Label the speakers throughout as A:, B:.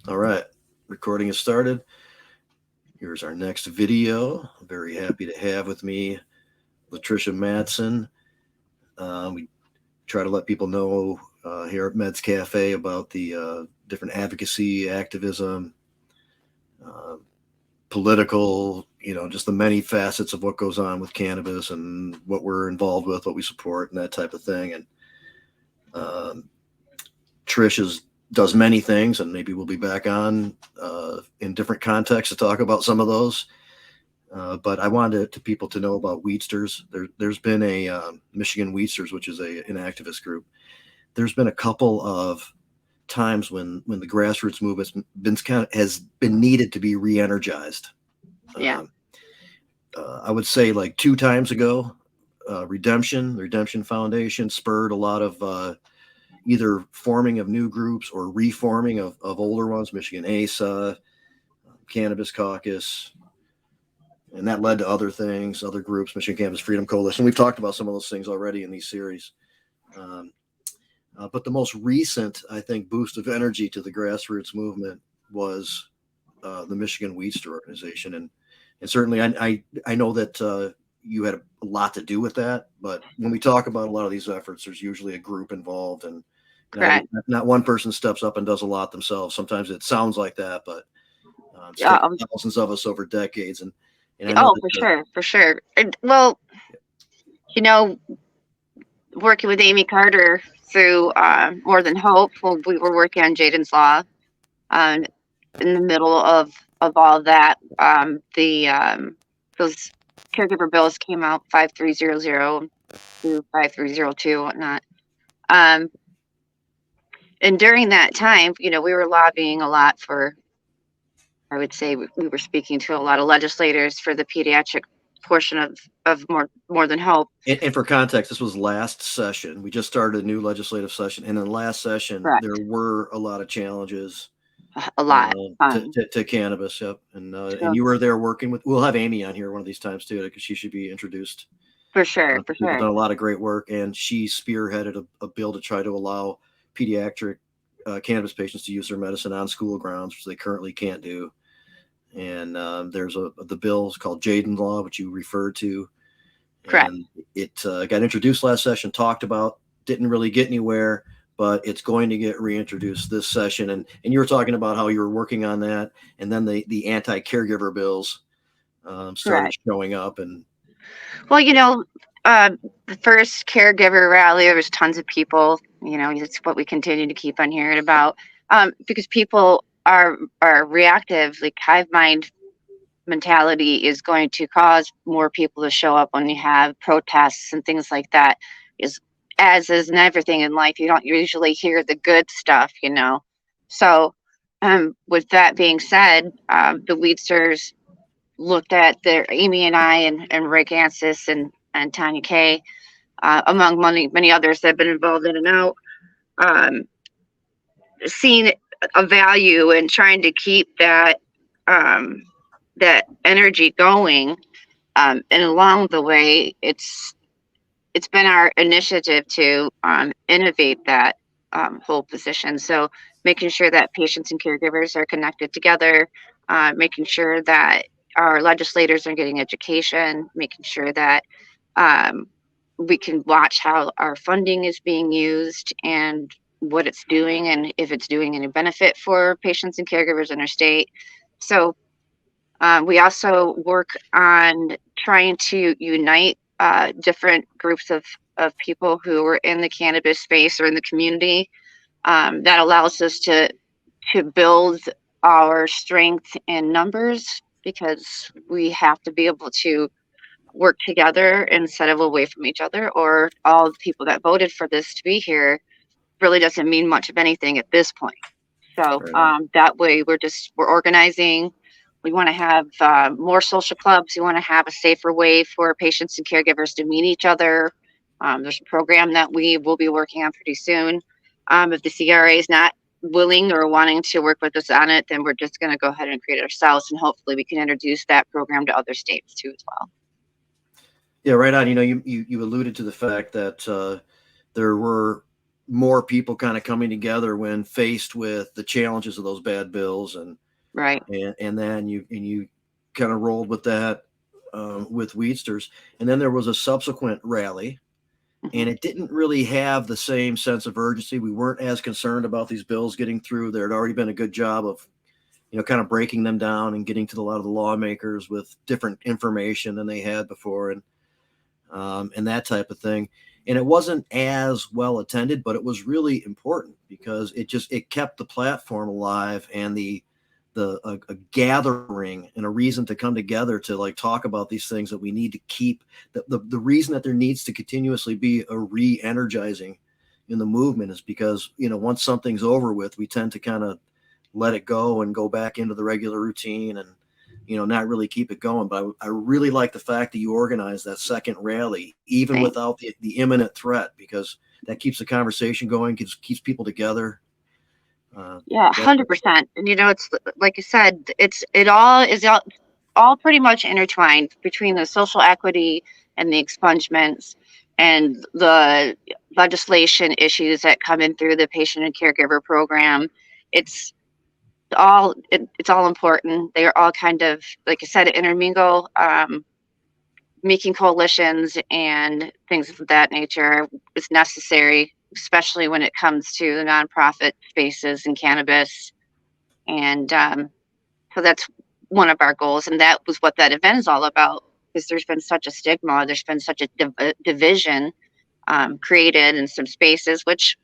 A: All right, recording is started. Here's our next video. Very happy to have with me Latrisha Matson. We try to let people know here at Meds Cafe about the different advocacy, activism, uh, political, just the many facets of what goes on with cannabis and what we're involved with, what we support, and that type of thing. And um, Trish does many things, and maybe we'll be back on in different contexts to talk about some of those. But I wanted people to know about Weedsters. There's been a Michigan Weedsters, which is an activist group. There's been a couple of times when the grassroots movement's has been needed to be re-energized.
B: Yeah.
A: Um, I would say like 2 times ago, the Redemption Foundation spurred a lot of either forming of new groups or reforming of older ones. Michigan ASA, Cannabis Caucus, and that led to other things, other groups, Michigan Cannabis Freedom Coalition. We've talked about some of those things already in these series. Um, but the most recent, I think, boost of energy to the grassroots movement was the Michigan Weedster organization, and certainly I know that you had a lot to do with that. But when we talk about a lot of these efforts, there's usually a group involved, and
B: Correct.
A: not one person steps up and does a lot themselves. Sometimes it sounds like that, but it's
B: Yeah.
A: taken thousands of us over decades, and I know
B: Oh,
A: that
B: for sure, for sure. And, well, you know, working with Amy Carter through More Than Hope, well, we were working on Jaden's Law. Um, in the middle of all that, those caregiver bills came out 5300 to 5302, whatnot. Um, and during that time, we were lobbying a lot for. I would say we were speaking to a lot of legislators for the pediatric portion of More Than Hope.
A: and for context, this was last session. We just started a new legislative session, and in the last session, there
B: Correct.
A: were a lot of challenges
B: A lot.
A: to cannabis. Yep, and
B: So
A: you were there working with. We'll have Amy on here one of these times too, because she should be introduced.
B: for sure, for
A: She's
B: sure.
A: done a lot of great work, and she spearheaded a bill to try to allow pediatric cannabis patients to use their medicine on school grounds, which they currently can't do. And there's the bill is called Jaden Law, which you referred to,
B: Correct.
A: and it got introduced last session, talked about, didn't really get anywhere, but it's going to get reintroduced this session. And you were talking about how you were working on that, and then the anti-caregiver bills started
B: Correct.
A: showing up, and
B: Well, the first caregiver rally, there was tons of people. It's what we continue to keep on hearing about, because people are reactive. Like, hive mind mentality is going to cause more people to show up when you have protests and things like that. Is As is in everything in life, you don't usually hear the good stuff. So, with that being said, the Weedsters looked at their Amy and I and Rick Ansis and Tanya Kay, among many others that have been involved in and out, um, seeing a value in trying to keep um, that energy going. And along the way, it's been our initiative to innovate that whole position. So making sure that patients and caregivers are connected together, making sure that our legislators are getting education, making sure that um, we can watch how our funding is being used and what it's doing, and if it's doing any benefit for patients and caregivers in our state. So we also work on trying to unite different groups of people who are in the cannabis space or in the community. That allows us to build our strength in numbers, because we have to be able to work together instead of away from each other, or all the people that voted for this to be here really doesn't mean much of anything at this point. So
A: right on.
B: that way we're organizing. We want to have more social clubs. We want to have a safer way for patients and caregivers to meet each other. There's a program that we will be working on pretty soon. If the CRA is not willing or wanting to work with us on it, then we're just going to go ahead and create it ourselves, and hopefully we can introduce that program to other states too as well.
A: Yeah, right on. You alluded to the fact that there were more people kind of coming together when faced with the challenges of those bad bills,
B: Right.
A: and then you kind of rolled with that with Weedsters, and then there was a subsequent rally,
B: Hmm.
A: and it didn't really have the same sense of urgency. We weren't as concerned about these bills getting through. There had already been a good job of kind of breaking them down and getting to a lot of the lawmakers with different information than they had before, and that type of thing. And it wasn't as well attended, but it was really important because it kept the platform alive, and a gathering and a reason to come together to like talk about these things that we need to keep. The reason that there needs to continuously be a re-energizing in the movement is because once something's over with, we tend to kind of let it go and go back into the regular routine, and not really keep it going. But I really like the fact that you organized that second rally, even
B: Thanks.
A: without the imminent threat, because that keeps the conversation going, keeps people together.
B: Yeah,
A: That
B: 100%. And it's like you said, all pretty much intertwined between the social equity and the expungements and the legislation issues that come in through the patient and caregiver program. It's it's all important. They are all kind of, like I said, intermingle. Making coalitions and things of that nature is necessary, especially when it comes to the nonprofit spaces in cannabis. And so that's one of our goals. And that was what that event is all about, because there's been such a stigma, there's been such a division created in some spaces, which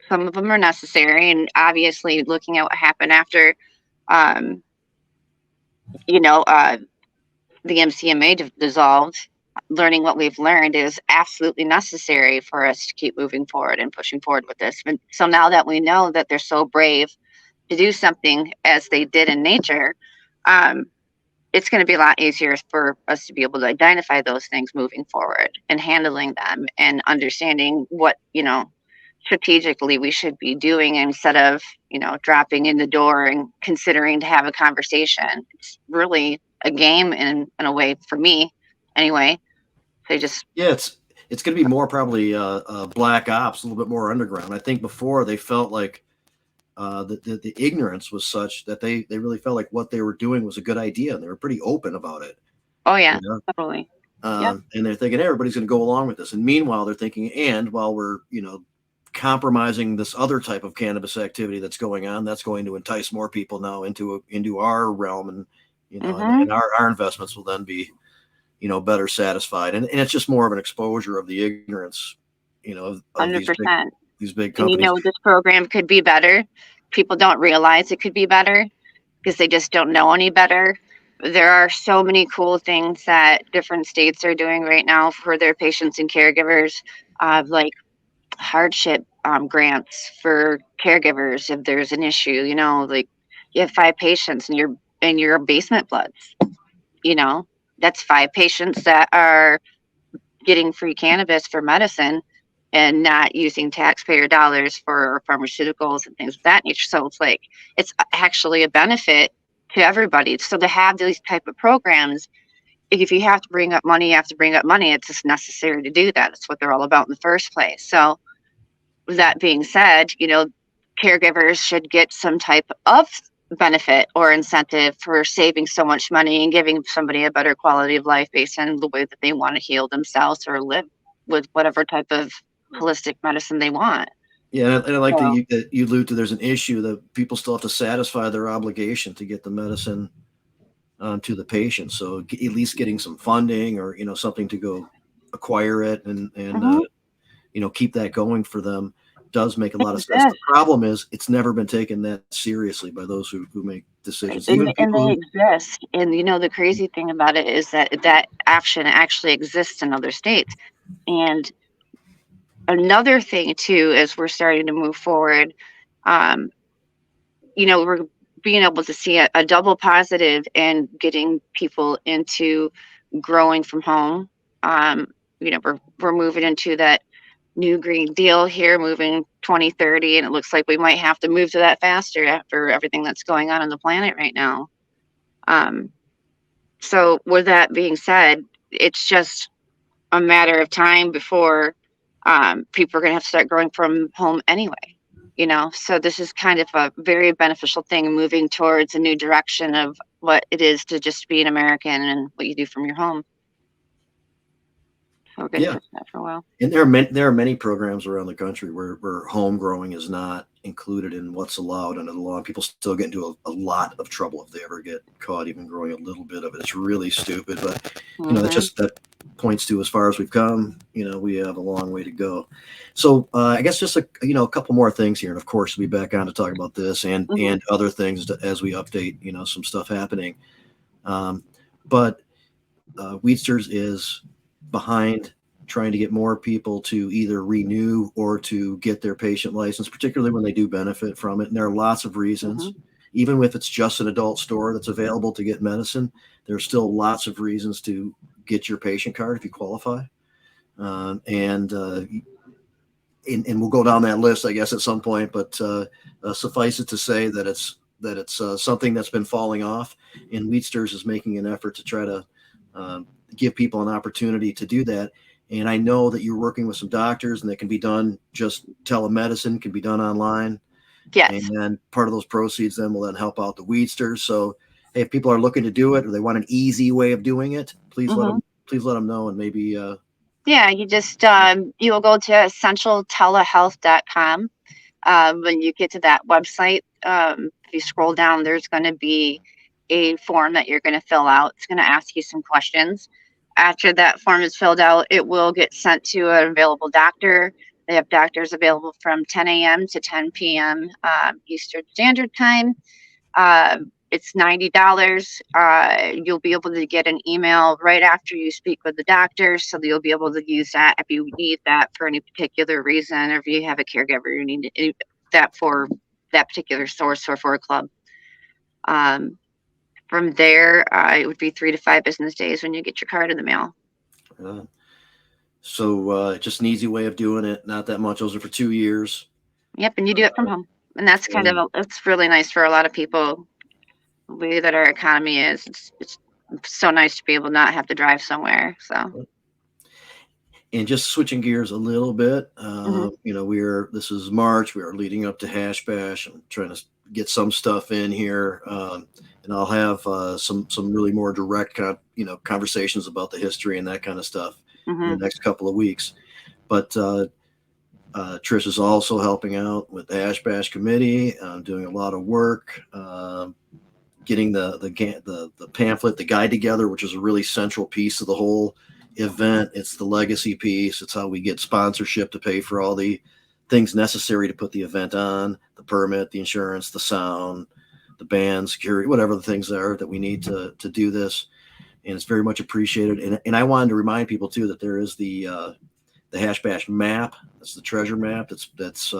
B: some of them are necessary. And obviously, looking at what happened after, um, you know, uh, the MCMA dissolved, learning what we've learned is absolutely necessary for us to keep moving forward and pushing forward with this. And so now that we know that they're so brave to do something as they did in nature, um, it's going to be a lot easier for us to be able to identify those things moving forward and handling them and understanding what, strategically we should be doing instead of, dropping in the door and considering to have a conversation. It's really a game in a way for me anyway. They just,
A: Yeah, it's going to be more probably black ops, a little bit more underground. I think before they felt like the ignorance was such that they really felt like what they were doing was a good idea, and they were pretty open about it.
B: oh
A: You
B: yeah,
A: know,
B: totally. Yep.
A: and they're thinking everybody's going to go along with this. And meanwhile, they're thinking, and while we're compromising this other type of cannabis activity that's going on, that's going to entice more people now into our realm, and
B: Mm-hmm.
A: and our investments will then be better satisfied. And it's just more of an exposure of the ignorance, of
B: 100%.
A: these big
B: And
A: companies.
B: this program could be better. People don't realize it could be better because they just don't know any better. There are so many cool things that different states are doing right now for their patients and caregivers, like hardship grants for caregivers if there's an issue. Like you have 5 patients and your basement bloods. You know, that's 5 patients that are getting free cannabis for medicine and not using taxpayer dollars for pharmaceuticals and things of that nature. So it's like it's actually a benefit to everybody. So to have these type of programs, if you have to bring up money, you have to bring up money. It's just necessary to do that. It's what they're all about in the first place. So with that being said, caregivers should get some type of benefit or incentive for saving so much money and giving somebody a better quality of life based on the way that they want to heal themselves or live with whatever type of holistic medicine they want.
A: Yeah, and I like
B: So,
A: that you allude to there's an issue that people still have to satisfy their obligation to get the medicine to the patient. So at least getting some funding or something to go acquire it, and
B: mhm,
A: keep that going for them does make a
B: they
A: lot of sense. The
B: exist.
A: problem is it's never been taken that seriously by those who make decisions,
B: And,
A: even
B: and
A: people
B: they
A: who.
B: exist. And the crazy thing about it is that that option actually exists in other states. And another thing too, as we're starting to move forward, um, we're being able to see a double positive and getting people into growing from home. Um, we're moving into that new Green Deal here, moving 2030, and it looks like we might have to move to that faster after everything that's going on the planet right now. Um, so, with that being said, it's just a matter of time before People are going to have to start growing from home anyway. So this is kind of a very beneficial thing, moving towards a new direction of what it is to just be an American and what you do from your home. So we're going to
A: Yeah.
B: push that for a while.
A: And there are many programs around the country where home growing is not included in what's allowed under the law. People still get into a lot of trouble if they ever get caught even growing a little bit of it. It's really stupid, but that's just that points to as far as we've come. We have a long way to go. So I guess just a couple more things here, and of course we'll be back on to talk about this and other things as we update some stuff happening. But Weedsters is behind trying to get more people to either renew or to get their patient license, particularly when they do benefit from it. And there are lots of reasons. Even if it's just an adult store that's available to get medicine, there's still lots of reasons to get your patient card if you qualify. And we'll go down that list, I guess, at some point. But suffice it to say that it's something that's been falling off, and Weedsters is making an effort to try to give people an opportunity to do that. And I know that you're working with some doctors, and that can be done just telemedicine, can be done online.
B: Yes.
A: And then part of those proceeds then will then help out the Weedsters. So hey, if people are looking to do it or they want an easy way of doing it, please let them know, and maybe
B: yeah, you just you'll go to essentialtelehealth.com. When you get to that website, if you scroll down, there's going to be a form that you're going to fill out. It's going to ask you some questions. After that form is filled out, it will get sent to an available doctor. They have doctors available from 10 a.m. to 10 p.m. Eastern Standard Time. It's $90. You'll be able to get an email right after you speak with the doctor, so you'll be able to use that if you need that for any particular reason, or if you have a caregiver, you need that for that particular source or for a club. From there, it would be 3 to 5 business days when you get your card in the mail.
A: So just an easy way of doing it. Not that much. Those are for 2 years.
B: Yep, and you do it from home, and that's it's really nice for a lot of people. The way that our economy is, it's so nice to be able to not have to drive somewhere. So.
A: And just switching gears a little bit, this is March. We are leading up to Hash Bash. I'm trying to get some stuff in here, and I'll have some really more direct, conversations about the history and that kind of stuff in the next couple of weeks. But Trish is also helping out with the Hash Bash committee, doing a lot of work, getting the pamphlet, the guide together, which is a really central piece of the whole event. It's the legacy piece. It's how we get sponsorship to pay for all the things necessary to put the event on: the permit, the insurance, the sound, the band, security, whatever the things are that we need to do this. And it's very much appreciated. And I wanted to remind people too that there is the Hash Bash map. That's the treasure map. That's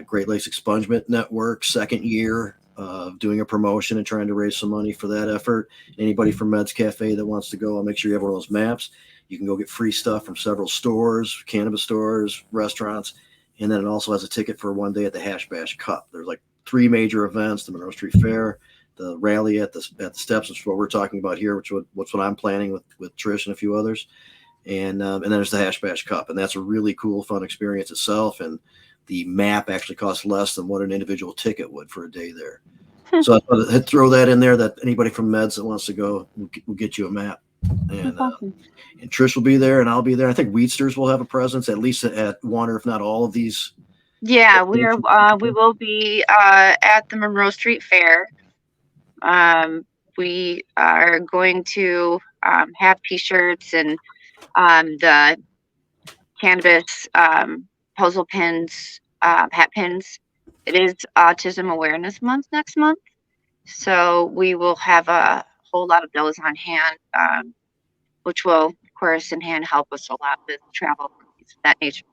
A: Great Lakes Expungement Network, second year of doing a promotion and trying to raise some money for that effort. Anybody from Meds Cafe that wants to go, I'll make sure you have one of those maps. You can go get free stuff from several stores, cannabis stores, restaurants, and then it also has a ticket for one day at the Hash Bash Cup. There's like 3 major events: the Monroe Street Fair, the rally at the steps, which is what we're talking about here, which is what I'm planning with Trish and a few others, and then there's the Hash Bash Cup, and that's a really cool, fun experience itself. And the map actually costs less than what an individual ticket would for a day there. So I'd throw that in there, that anybody from Meds that wants to go, we'll get you a map. And and Trish will be there, and I'll be there. I think Weedsters will have a presence, at least at one, or if not all of these.
B: Yeah, we will be at the Monroe Street Fair. We are going to have T-shirts and the cannabis puzzle pins, hat pins. It is Autism Awareness Month next month, so we will have a whole lot of those on hand, which will, of course, in hand help us a lot with travel, things of that nature.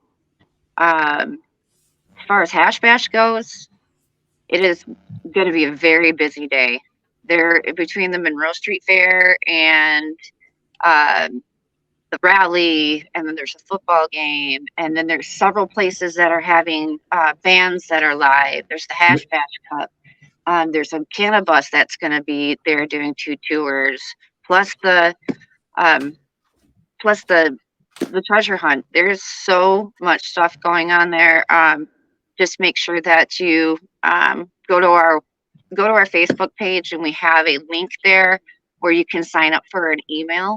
B: As far as Hash Bash goes, it is going to be a very busy day. There, between the Monroe Street Fair and the rally, and then there's a football game, and then there's several places that are having bands that are live. There's the Hash Bash Cup. There's a cannabis that's going to be there doing 2 tours, plus the the treasure hunt. There's so much stuff going on there. Just make sure that you go to our Facebook page, and we have a link there where you can sign up for an email,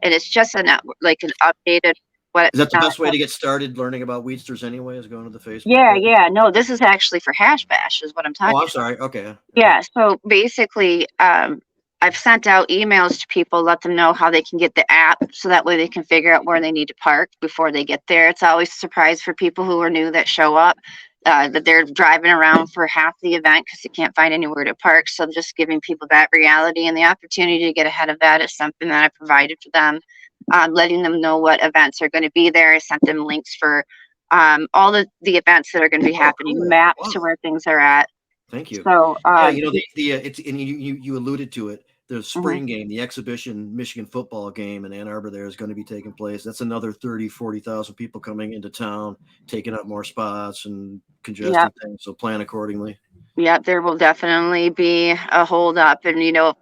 B: and it's just like an updated what
A: Is that the
B: not
A: best way to get started learning about Weedsters anyway, is going to the Facebook
B: yeah,
A: page?
B: yeah. No, this is actually for Hash Bash is what I'm
A: Oh,
B: talking
A: I'm
B: about.
A: sorry. Okay. Okay.
B: Yeah, so basically, I've sent out emails to people, let them know how they can get the app so that way they can figure out where they need to park before they get there. It's always a surprise for people who are new that show up, that they're driving around for half the event because they can't find anywhere to park. So just giving people that reality and the opportunity to get ahead of that is something that I provided for them. Letting them know what events are going to be there. I sent them links for all the events that are going to be
A: Oh,
B: happening,
A: cool.
B: maps to
A: Wow.
B: where things are at.
A: Thank you.
B: So,
A: Yeah, the it's and you alluded to it. The
B: mhm.
A: spring game, the exhibition Michigan football game in Ann Arbor there is going to be taking place. That's another 30, 40,000 people coming into town, taking up more spots and
B: Yeah,
A: congesting things. So plan accordingly.
B: yeah, there will definitely be a hold up and,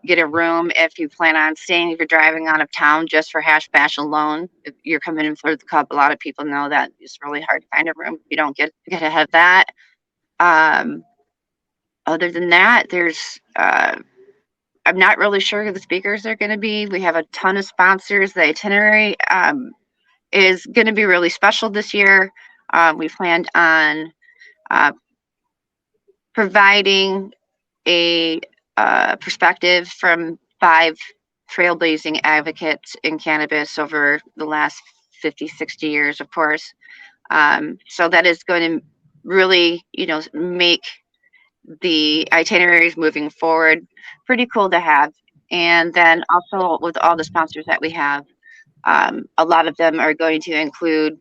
B: get a room if you plan on staying, if you're driving out of town just for Hash Bash alone. If you're coming in for the cup, a lot of people know that it's really hard to find a room if you don't get ahead of that. Um, Other than that, I'm not really sure who the speakers are going to be. We have a ton of sponsors. The itinerary is going to be really special this year. We planned on uh, providing a perspective from 5 trailblazing advocates in cannabis over the last 50, 60 years, of course. So that is going to really, make the itineraries moving forward pretty cool to have. And then also with all the sponsors that we have, a lot of them are going to include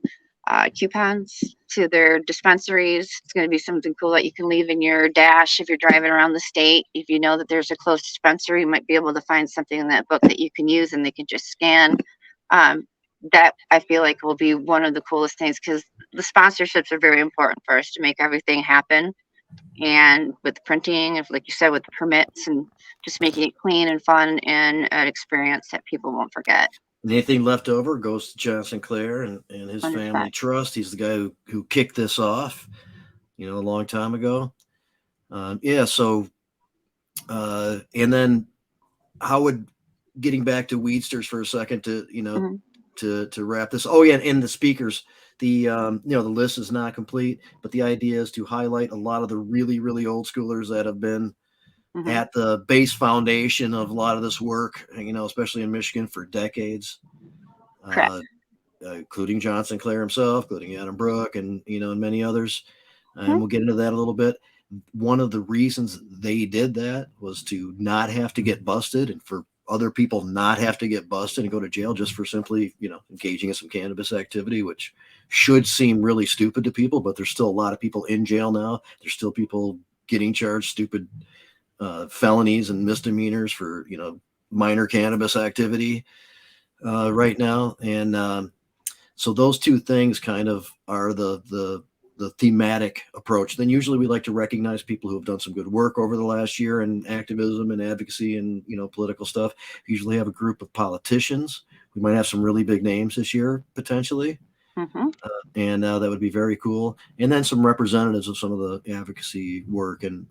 B: coupons to their dispensaries. It's going to be something cool that you can leave in your dash if you're driving around the state. If you know that there's a close dispensary, you might be able to find something in that book that you can use and they can just scan. Um, that I feel like will be one of the coolest things because the sponsorships are very important for us to make everything happen. And with the printing, if like you said, with the permits and just making it clean and fun and an experience that people won't forget.
A: Anything left over goes to John Sinclair and his
B: 100%.
A: family trust. He's the guy who kicked this off, a long time ago. Yeah. So, and then how would getting back to Weedsters for a second to
B: Mm-hmm.
A: to wrap this. Oh yeah, and the speakers. The the list is not complete, but the idea is to highlight a lot of the really really old schoolers that have been
B: Mm-hmm.
A: at the base foundation of a lot of this work. Especially in Michigan for decades.
B: Correct.
A: Uh, Including John Sinclair himself, including Adam Brook, and many others. And
B: Mhm,
A: we'll get into that a little bit. One of the reasons they did that was to not have to get busted and for other people not have to get busted and go to jail just for simply, engaging in some cannabis activity, which should seem really stupid to people, but there's still a lot of people in jail now. There's still people getting charged stupid felonies and misdemeanors for, minor cannabis activity right now. And so those two things kind of are the thematic approach. Then usually we like to recognize people who have done some good work over the last year in activism and advocacy and political stuff. We usually have a group of politicians. We might have some really big names this year potentially,
B: mhm.
A: and that would be very cool. And then some representatives of some of the advocacy work and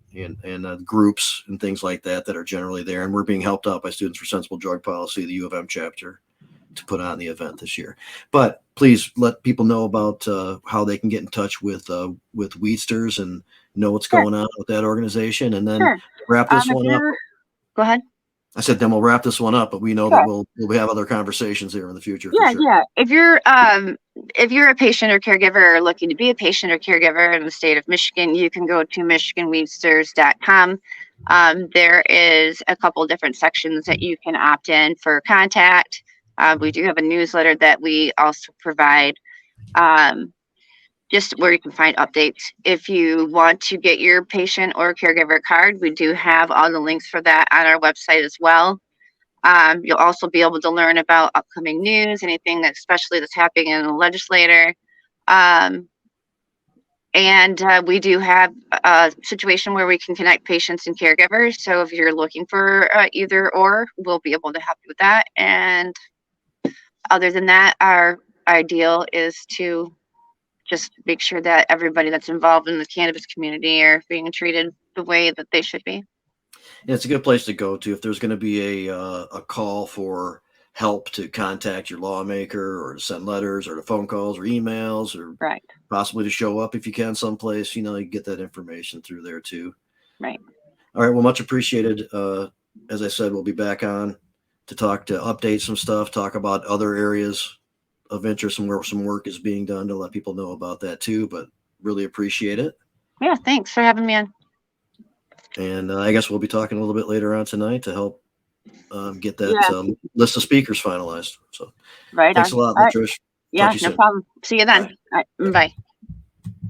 A: groups and things like that are generally there. And we're being helped out by Students for Sensible Drug Policy, the U of M chapter, to put on the event this year. But please let people know about how they can get in touch with Weedsters and know what's
B: Sure,
A: going on with that organization. And then
B: sure.
A: wrap this
B: If
A: one up.
B: you're Go ahead.
A: I said then we'll wrap this one up, but we know that
B: Sure.
A: we'll have other conversations here in the future for
B: Yeah,
A: sure.
B: yeah. If you're a patient or caregiver or looking to be a patient or caregiver in the state of Michigan, you can go to michiganweedsters.com. There is a couple different sections that you can opt in for contact. We do have a newsletter that we also provide. Um, just where you can find updates. If you want to get your patient or caregiver card, we do have all the links for that on our website as well. You'll also be able to learn about upcoming news, anything that especially that's happening in the legislature. Um, and we do have a situation where we can connect patients and caregivers. So if you're looking for either or, we'll be able to help you with that. And other than that, our ideal is to just make sure that everybody that's involved in the cannabis community are being treated the way that they should be.
A: Yeah, it's a good place to go to if there's going to be a call for help to contact your lawmaker or to send letters or to phone calls or emails or
B: Right.
A: possibly to show up if you can someplace. You know, you get that information through there too.
B: Right.
A: All right. Well, much appreciated. As I said, we'll be back on to update some stuff, talk about other areas of interest and where some work is being done to let people know about that too. But really appreciate it.
B: Yeah. Thanks for having me on.
A: And I guess we'll be talking a little bit later on tonight to help get that
B: Yeah.
A: list of speakers finalized. So
B: Right
A: thanks
B: on.
A: a lot,
B: All right.
A: Latrish. Talk
B: Yeah.
A: to you
B: No
A: soon.
B: problem. See you then.
A: Bye.
B: All right.
A: Yep.
B: Bye.